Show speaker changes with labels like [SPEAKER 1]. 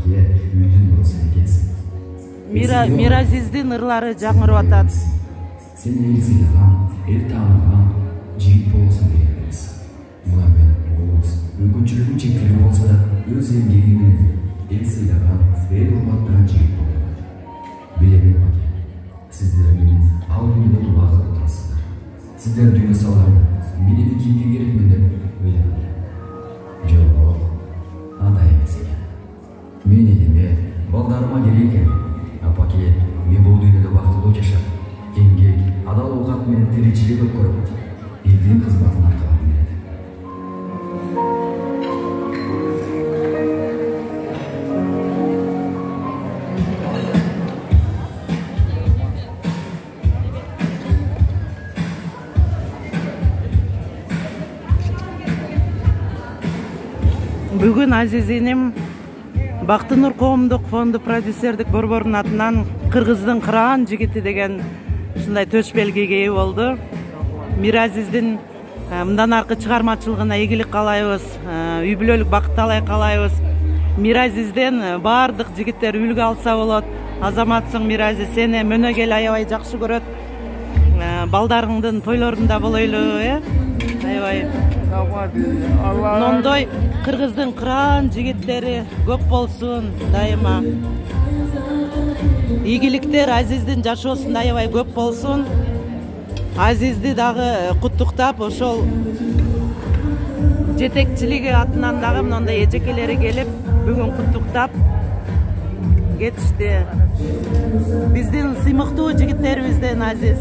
[SPEAKER 1] Апакия үйдүн болсун экенсиң.
[SPEAKER 2] Миразиздин ырлары жаңырып атат.
[SPEAKER 1] Сен эл сыйлаган, эл таанаган жигит болосуң деген эмес. Мына мен Оğuz мүмкүнчүлүгү чектелүү болсо да өз эмгеги менен эл сыйлаган, эл урматтаган жигит болду. Билебин Апаке, сиздер менен ал күндө убакыт отурасыздар. Сиздер дүйнө салган менин кимге керекмин деп ойлонуп. Жок, андай эмес экен. Мен элиме, балдарыма керек экен. Апаке, мен бул дүйнөдө бактылуу жашап, эмгек, адал оокат менен тиричилик өткөрүп, элдин кызматын аткаргым келет.
[SPEAKER 2] Бүгүн азиз иним Бактынур коомдук фонду продюсердик борборунун атынан Кыргыздын кыраан жигити деген ушундай төш белгиге ээ болду. Миразиздин мындан аркы чыгармачылыгына ийгилик каалайбыз, үй бүлөлүк бакыт каалайбыз. Миразизден баардык жигиттер үлгү алса болот. Азаматсың Миразиз, сени мөнөгел аябай жакшы көрөт. Балдарыңдын тойлорунда болойлу, аябай. Нондой Кыргыздын кыраан жигиттери көп болсун дайыма. Ийгиликтер Азиздин жашоосунда аябай көп болсун. Азизди дагы куттуктап, ошол жетекчилиги атынан дагы мындай эжекелери келип, бүгүн куттуктап кетишти. Биздин сыймыктуу жигиттерибизден Азиз.